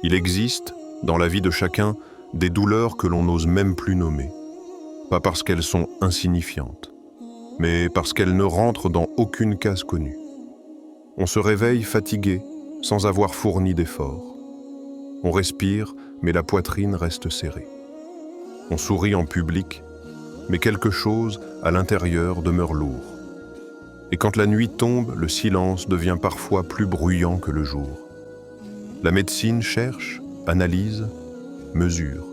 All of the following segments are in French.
Il existe, dans la vie de chacun, des douleurs que l'on n'ose même plus nommer. Pas parce qu'elles sont insignifiantes, mais parce qu'elles ne rentrent dans aucune case connue. On se réveille fatigué, sans avoir fourni d'efforts. On respire, mais la poitrine reste serrée. On sourit en public, mais quelque chose à l'intérieur demeure lourd. Et quand la nuit tombe, le silence devient parfois plus bruyant que le jour. La médecine cherche, analyse, mesure.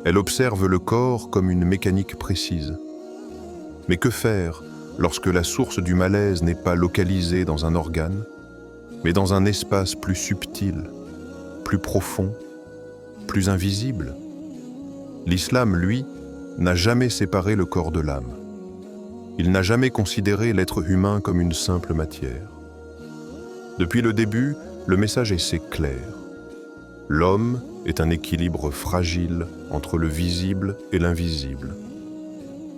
Elle observe le corps comme une mécanique précise. Mais que faire lorsque la source du malaise n'est pas localisée dans un organe, mais dans un espace plus subtil, plus profond, plus invisible? L'islam, lui, n'a jamais séparé le corps de l'âme. Il n'a jamais considéré l'être humain comme une simple matière. Depuis le début, le message est clair. L'homme est un équilibre fragile entre le visible et l'invisible.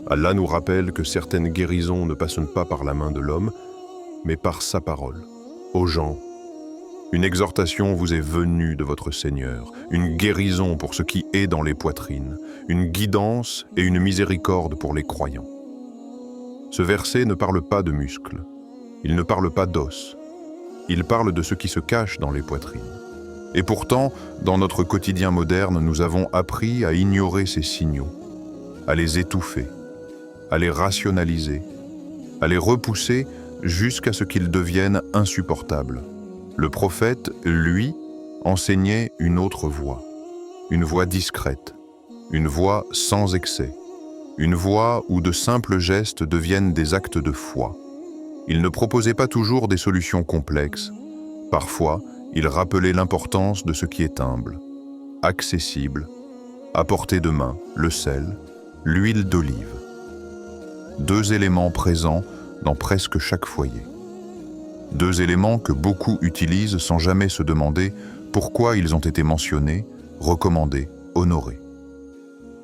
Allah nous rappelle que certaines guérisons ne passent pas par la main de l'homme, mais par sa parole. Aux gens, une exhortation vous est venue de votre Seigneur, une guérison pour ce qui est dans les poitrines, une guidance et une miséricorde pour les croyants. Ce verset ne parle pas de muscles, il ne parle pas d'os, il parle de ce qui se cache dans les poitrines. Et pourtant, dans notre quotidien moderne, nous avons appris à ignorer ces signaux, à les étouffer, à les rationaliser, à les repousser jusqu'à ce qu'ils deviennent insupportables. Le prophète, lui, enseignait une autre voie, une voie discrète, une voie sans excès, une voie où de simples gestes deviennent des actes de foi. Il ne proposait pas toujours des solutions complexes. Parfois, il rappelait l'importance de ce qui est humble, accessible, à portée de main, le sel, l'huile d'olive. Deux éléments présents dans presque chaque foyer. Deux éléments que beaucoup utilisent sans jamais se demander pourquoi ils ont été mentionnés, recommandés, honorés.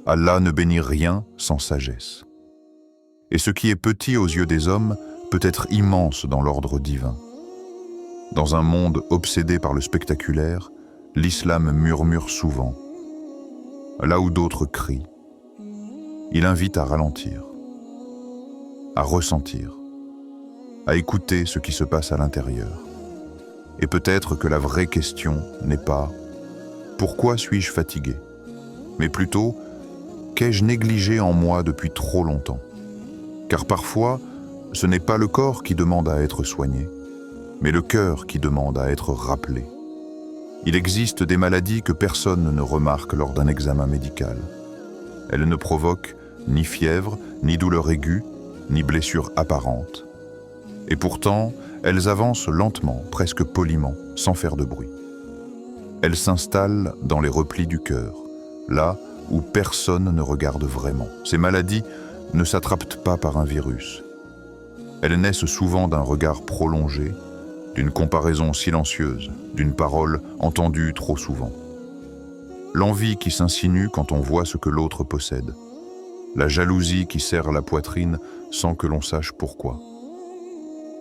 Allah ne bénit rien sans sagesse. Et ce qui est petit aux yeux des hommes peut être immense dans l'ordre divin. Dans un monde obsédé par le spectaculaire, l'islam murmure souvent, là où d'autres crient. Il invite à ralentir, à ressentir, à écouter ce qui se passe à l'intérieur. Et peut-être que la vraie question n'est pas « Pourquoi suis-je fatigué ?», mais plutôt « Qu'ai-je négligé en moi depuis trop longtemps ?» Car parfois, ce n'est pas le corps qui demande à être soigné, mais le cœur qui demande à être rappelé. Il existe des maladies que personne ne remarque lors d'un examen médical. Elles ne provoquent ni fièvre, ni douleur aiguë, ni blessure apparente. Et pourtant, elles avancent lentement, presque poliment, sans faire de bruit. Elles s'installent dans les replis du cœur, là où personne ne regarde vraiment. Ces maladies ne s'attrapent pas par un virus. Elles naissent souvent d'un regard prolongé, d'une comparaison silencieuse, d'une parole entendue trop souvent. L'envie qui s'insinue quand on voit ce que l'autre possède. La jalousie qui serre la poitrine sans que l'on sache pourquoi.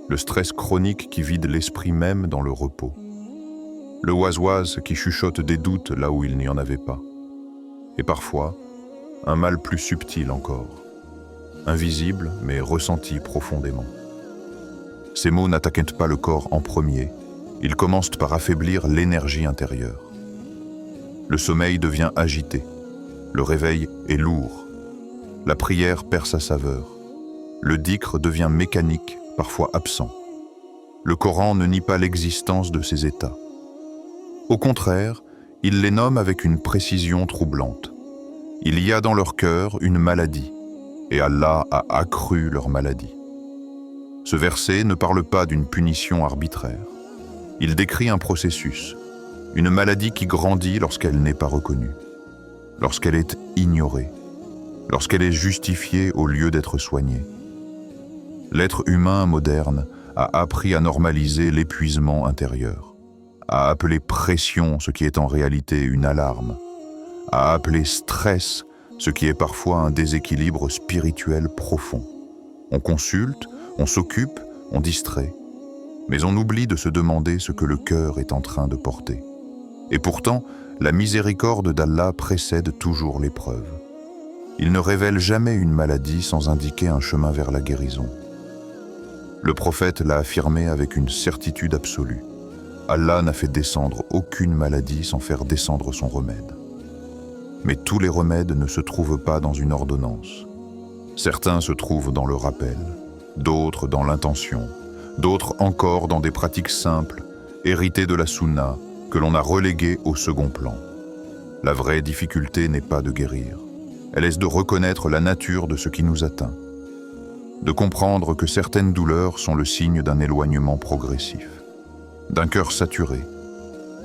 Le stress chronique qui vide l'esprit même dans le repos. Le waswas qui chuchote des doutes là où il n'y en avait pas. Et parfois, un mal plus subtil encore. Invisible mais ressenti profondément. Ces mots n'attaquent pas le corps en premier, ils commencent par affaiblir l'énergie intérieure. Le sommeil devient agité, le réveil est lourd, la prière perd sa saveur, le dhikr devient mécanique, parfois absent. Le Coran ne nie pas l'existence de ces états. Au contraire, il les nomme avec une précision troublante. Il y a dans leur cœur une maladie, et Allah a accru leur maladie. Ce verset ne parle pas d'une punition arbitraire. Il décrit un processus, une maladie qui grandit lorsqu'elle n'est pas reconnue, lorsqu'elle est ignorée, lorsqu'elle est justifiée au lieu d'être soignée. L'être humain moderne a appris à normaliser l'épuisement intérieur, à appeler pression ce qui est en réalité une alarme, à appeler stress ce qui est parfois un déséquilibre spirituel profond. On consulte, on s'occupe, on distrait, mais on oublie de se demander ce que le cœur est en train de porter. Et pourtant, la miséricorde d'Allah précède toujours l'épreuve. Il ne révèle jamais une maladie sans indiquer un chemin vers la guérison. Le prophète l'a affirmé avec une certitude absolue. Allah n'a fait descendre aucune maladie sans faire descendre son remède. Mais tous les remèdes ne se trouvent pas dans une ordonnance. Certains se trouvent dans le rappel, d'autres dans l'intention, d'autres encore dans des pratiques simples, héritées de la sunna, que l'on a reléguées au second plan. La vraie difficulté n'est pas de guérir. Elle est de reconnaître la nature de ce qui nous atteint, de comprendre que certaines douleurs sont le signe d'un éloignement progressif, d'un cœur saturé,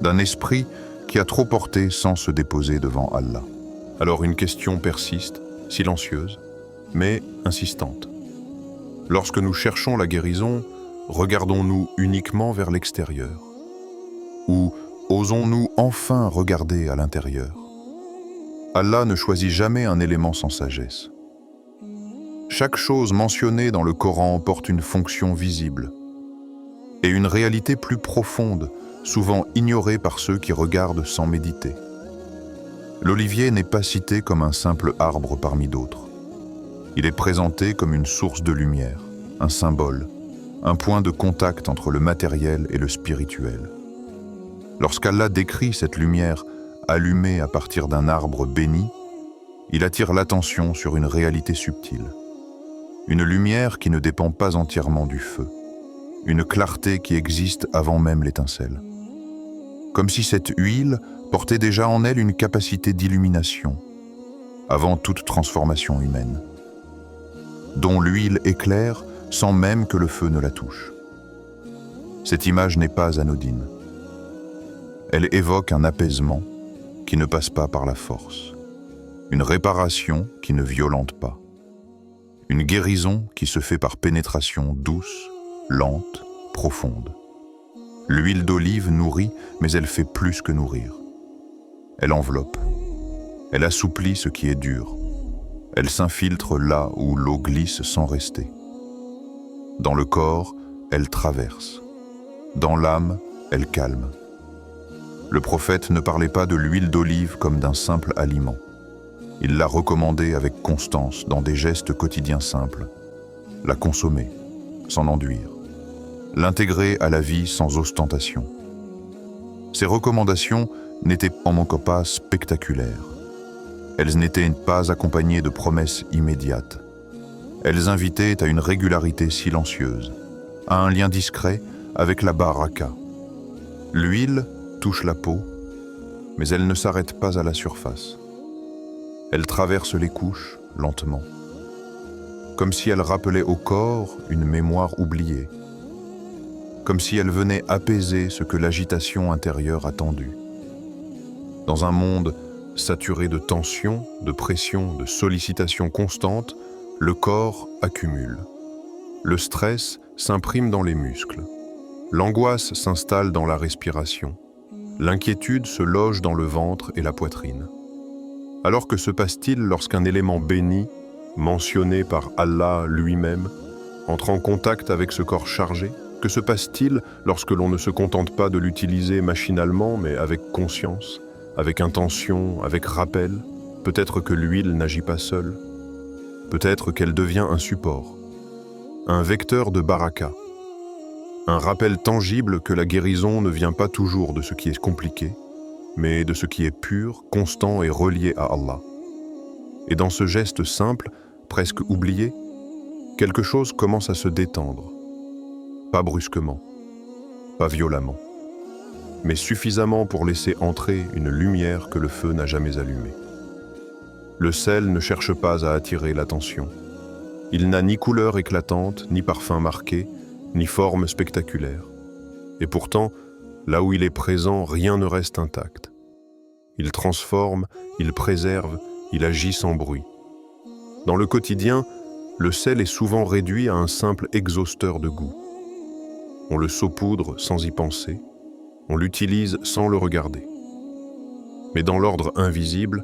d'un esprit qui a trop porté sans se déposer devant Allah. Alors une question persiste, silencieuse, mais insistante. Lorsque nous cherchons la guérison, regardons-nous uniquement vers l'extérieur? Ou osons-nous enfin regarder à l'intérieur? Allah ne choisit jamais un élément sans sagesse. Chaque chose mentionnée dans le Coran porte une fonction visible et une réalité plus profonde, souvent ignorée par ceux qui regardent sans méditer. L'olivier n'est pas cité comme un simple arbre parmi d'autres. Il est présenté comme une source de lumière, un symbole, un point de contact entre le matériel et le spirituel. Lorsqu'Allah décrit cette lumière allumée à partir d'un arbre béni, il attire l'attention sur une réalité subtile. Une lumière qui ne dépend pas entièrement du feu. Une clarté qui existe avant même l'étincelle. Comme si cette huile portait déjà en elle une capacité d'illumination, avant toute transformation humaine, dont l'huile éclaire sans même que le feu ne la touche. Cette image n'est pas anodine. Elle évoque un apaisement qui ne passe pas par la force, une réparation qui ne violente pas, une guérison qui se fait par pénétration douce, lente, profonde. L'huile d'olive nourrit, mais elle fait plus que nourrir. Elle enveloppe, elle assouplit ce qui est dur, elle s'infiltre là où l'eau glisse sans rester. Dans le corps, elle traverse, dans l'âme, elle calme. Le prophète ne parlait pas de l'huile d'olive comme d'un simple aliment. Il l'a recommandée avec constance dans des gestes quotidiens simples. La consommer, sans enduire. L'intégrer à la vie sans ostentation. Ces recommandations n'étaient en manquant pas spectaculaires. Elles n'étaient pas accompagnées de promesses immédiates. Elles invitaient à une régularité silencieuse, à un lien discret avec la baraka. L'huile touche la peau, mais elle ne s'arrête pas à la surface. Elle traverse les couches lentement, comme si elle rappelait au corps une mémoire oubliée, comme si elle venait apaiser ce que l'agitation intérieure a tendu. Dans un monde saturé de tensions, de pression, de sollicitations constantes, le corps accumule. Le stress s'imprime dans les muscles. L'angoisse s'installe dans la respiration. L'inquiétude se loge dans le ventre et la poitrine. Alors que se passe-t-il lorsqu'un élément béni, mentionné par Allah lui-même, entre en contact avec ce corps chargé? Que se passe-t-il lorsque l'on ne se contente pas de l'utiliser machinalement, mais avec conscience, avec intention, avec rappel? Peut-être que l'huile n'agit pas seule. Peut-être qu'elle devient un support, un vecteur de baraka, un rappel tangible que la guérison ne vient pas toujours de ce qui est compliqué, mais de ce qui est pur, constant et relié à Allah. Et dans ce geste simple, presque oublié, quelque chose commence à se détendre. Pas brusquement, pas violemment, mais suffisamment pour laisser entrer une lumière que le feu n'a jamais allumée. Le sel ne cherche pas à attirer l'attention. Il n'a ni couleur éclatante, ni parfum marqué, ni forme spectaculaire. Et pourtant, là où il est présent, rien ne reste intact. Il transforme, il préserve, il agit sans bruit. Dans le quotidien, le sel est souvent réduit à un simple exhausteur de goût. On le saupoudre sans y penser, on l'utilise sans le regarder. Mais dans l'ordre invisible,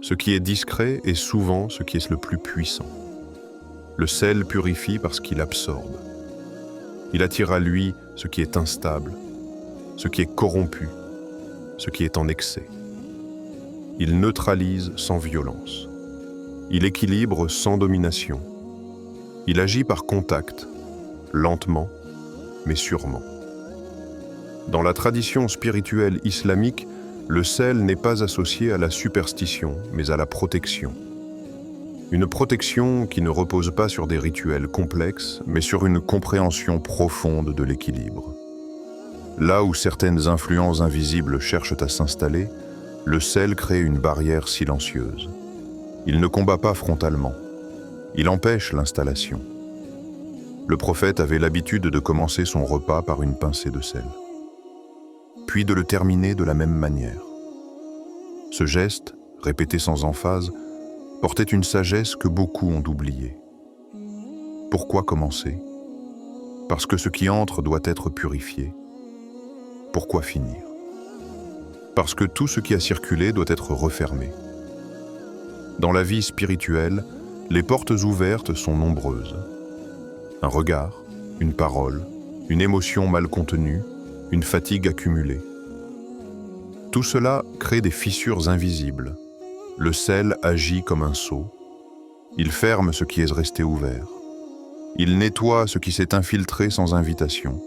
ce qui est discret est souvent ce qui est le plus puissant. Le sel purifie parce qu'il absorbe. Il attire à lui ce qui est instable, ce qui est corrompu, ce qui est en excès. Il neutralise sans violence. Il équilibre sans domination. Il agit par contact, lentement, mais sûrement. Dans la tradition spirituelle islamique, le sel n'est pas associé à la superstition, mais à la protection. Une protection qui ne repose pas sur des rituels complexes, mais sur une compréhension profonde de l'équilibre. Là où certaines influences invisibles cherchent à s'installer, le sel crée une barrière silencieuse. Il ne combat pas frontalement. Il empêche l'installation. Le prophète avait l'habitude de commencer son repas par une pincée de sel, puis de le terminer de la même manière. Ce geste, répété sans emphase, portait une sagesse que beaucoup ont oubliée. Pourquoi commencer? Parce que ce qui entre doit être purifié. Pourquoi finir? Parce que tout ce qui a circulé doit être refermé. Dans la vie spirituelle, les portes ouvertes sont nombreuses. Un regard, une parole, une émotion mal contenue, une fatigue accumulée. Tout cela crée des fissures invisibles. Le sel agit comme un seau. Il ferme ce qui est resté ouvert. Il nettoie ce qui s'est infiltré sans invitation.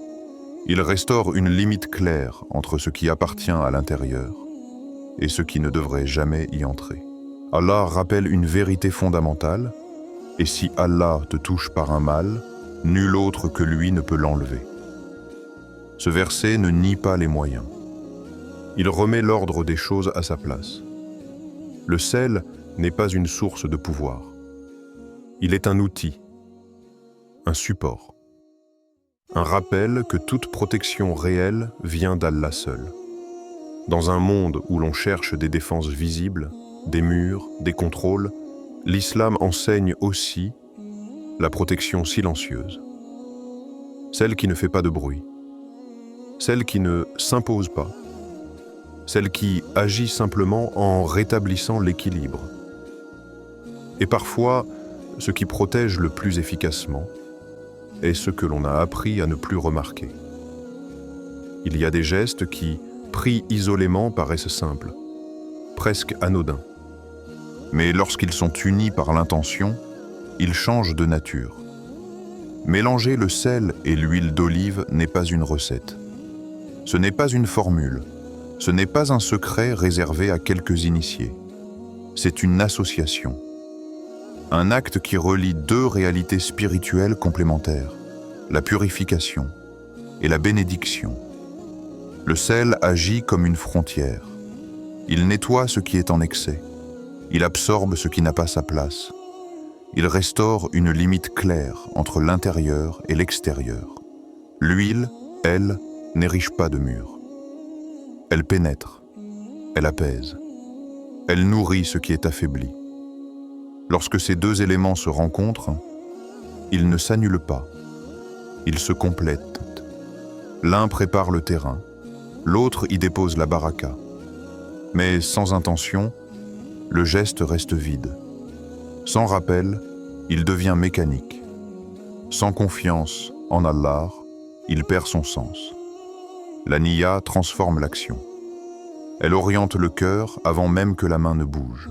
Il restaure une limite claire entre ce qui appartient à l'intérieur et ce qui ne devrait jamais y entrer. Allah rappelle une vérité fondamentale, et si Allah te touche par un mal, nul autre que lui ne peut l'enlever. Ce verset ne nie pas les moyens. Il remet l'ordre des choses à sa place. Le sel n'est pas une source de pouvoir. Il est un outil, un support, un rappel que toute protection réelle vient d'Allah seul. Dans un monde où l'on cherche des défenses visibles, des murs, des contrôles, l'islam enseigne aussi la protection silencieuse, celle qui ne fait pas de bruit, celle qui ne s'impose pas, celle qui agit simplement en rétablissant l'équilibre. Et parfois, ce qui protège le plus efficacement est ce que l'on a appris à ne plus remarquer. Il y a des gestes qui, pris isolément, paraissent simples, presque anodins. Mais lorsqu'ils sont unis par l'intention, ils changent de nature. Mélanger le sel et l'huile d'olive n'est pas une recette. Ce n'est pas une formule. Ce n'est pas un secret réservé à quelques initiés. C'est une association. Un acte qui relie deux réalités spirituelles complémentaires, la purification et la bénédiction. Le sel agit comme une frontière. Il nettoie ce qui est en excès. Il absorbe ce qui n'a pas sa place. Il restaure une limite claire entre l'intérieur et l'extérieur. L'huile, elle, n'érige pas de mur. Elle pénètre, elle apaise, elle nourrit ce qui est affaibli. Lorsque ces deux éléments se rencontrent, ils ne s'annulent pas, ils se complètent. L'un prépare le terrain, l'autre y dépose la baraka. Mais sans intention, le geste reste vide. Sans rappel, il devient mécanique. Sans confiance en Allah, il perd son sens. La niya transforme l'action. Elle oriente le cœur avant même que la main ne bouge.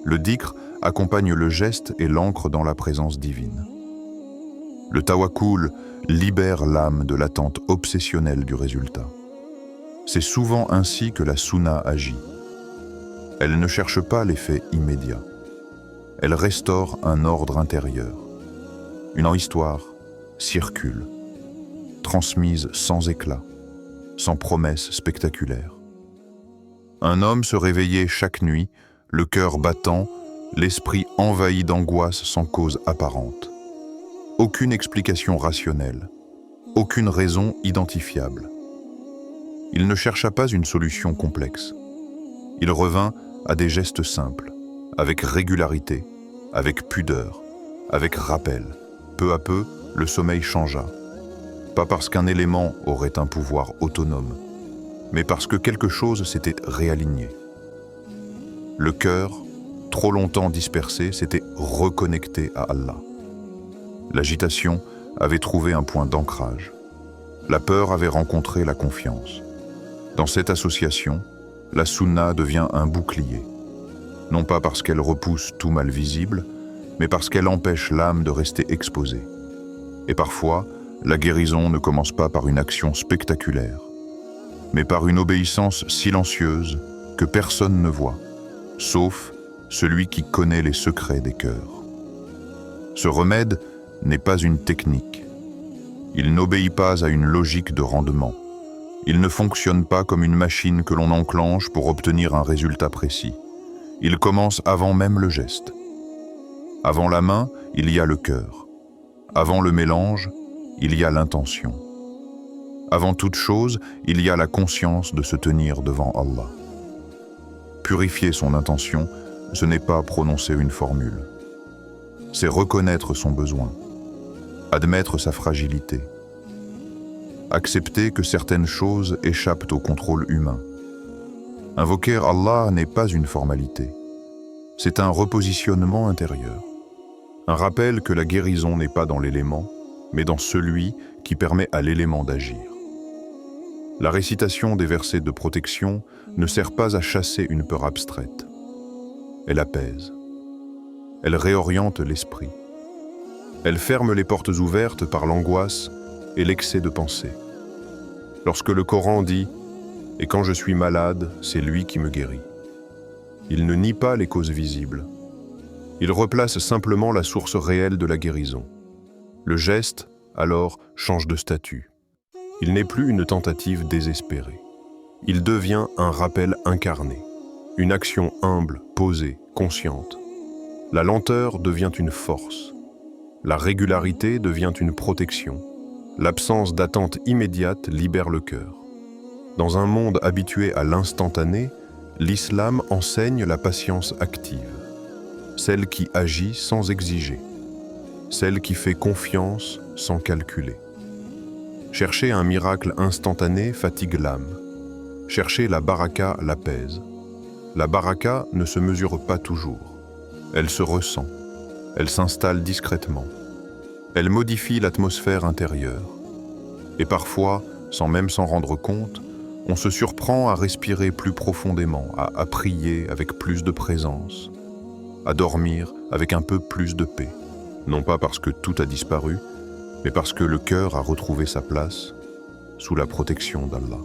Le dhikr accompagne le geste et l'ancre dans la présence divine. Le tawakkul libère l'âme de l'attente obsessionnelle du résultat. C'est souvent ainsi que la sunna agit. Elle ne cherche pas l'effet immédiat. Elle restaure un ordre intérieur. Une histoire circule, transmise sans éclat, sans promesse spectaculaire. Un homme se réveillait chaque nuit, le cœur battant, l'esprit envahi d'angoisse sans cause apparente. Aucune explication rationnelle, aucune raison identifiable. Il ne chercha pas une solution complexe. Il revint à des gestes simples, avec régularité, avec pudeur, avec rappel. Peu à peu, le sommeil changea. Pas parce qu'un élément aurait un pouvoir autonome, mais parce que quelque chose s'était réaligné. Le cœur, trop longtemps dispersé, s'était reconnecté à Allah. L'agitation avait trouvé un point d'ancrage. La peur avait rencontré la confiance. Dans cette association, la sunna devient un bouclier, non pas parce qu'elle repousse tout mal visible, mais parce qu'elle empêche l'âme de rester exposée. Et parfois, la guérison ne commence pas par une action spectaculaire, mais par une obéissance silencieuse que personne ne voit, sauf celui qui connaît les secrets des cœurs. Ce remède n'est pas une technique. Il n'obéit pas à une logique de rendement. Il ne fonctionne pas comme une machine que l'on enclenche pour obtenir un résultat précis. Il commence avant même le geste. Avant la main, il y a le cœur. Avant le mélange, il y a l'intention. Avant toute chose, il y a la conscience de se tenir devant Allah. Purifier son intention, ce n'est pas prononcer une formule. C'est reconnaître son besoin, admettre sa fragilité, accepter que certaines choses échappent au contrôle humain. Invoquer Allah n'est pas une formalité, c'est un repositionnement intérieur, un rappel que la guérison n'est pas dans l'élément, mais dans celui qui permet à l'élément d'agir. La récitation des versets de protection ne sert pas à chasser une peur abstraite. Elle apaise. Elle réoriente l'esprit. Elle ferme les portes ouvertes par l'angoisse et l'excès de pensée. Lorsque le Coran dit « Et quand je suis malade, c'est lui qui me guérit », il ne nie pas les causes visibles. Il replace simplement la source réelle de la guérison. Le geste, alors, change de statut. Il n'est plus une tentative désespérée. Il devient un rappel incarné, une action humble, posée, consciente. La lenteur devient une force. La régularité devient une protection. L'absence d'attente immédiate libère le cœur. Dans un monde habitué à l'instantané, l'islam enseigne la patience active, celle qui agit sans exiger, celle qui fait confiance sans calculer. Chercher un miracle instantané fatigue l'âme. Chercher la baraka l'apaise. La baraka ne se mesure pas toujours. Elle se ressent. Elle s'installe discrètement. Elle modifie l'atmosphère intérieure. Et parfois, sans même s'en rendre compte, on se surprend à respirer plus profondément, à prier avec plus de présence, à dormir avec un peu plus de paix. Non pas parce que tout a disparu, mais parce que le cœur a retrouvé sa place sous la protection d'Allah.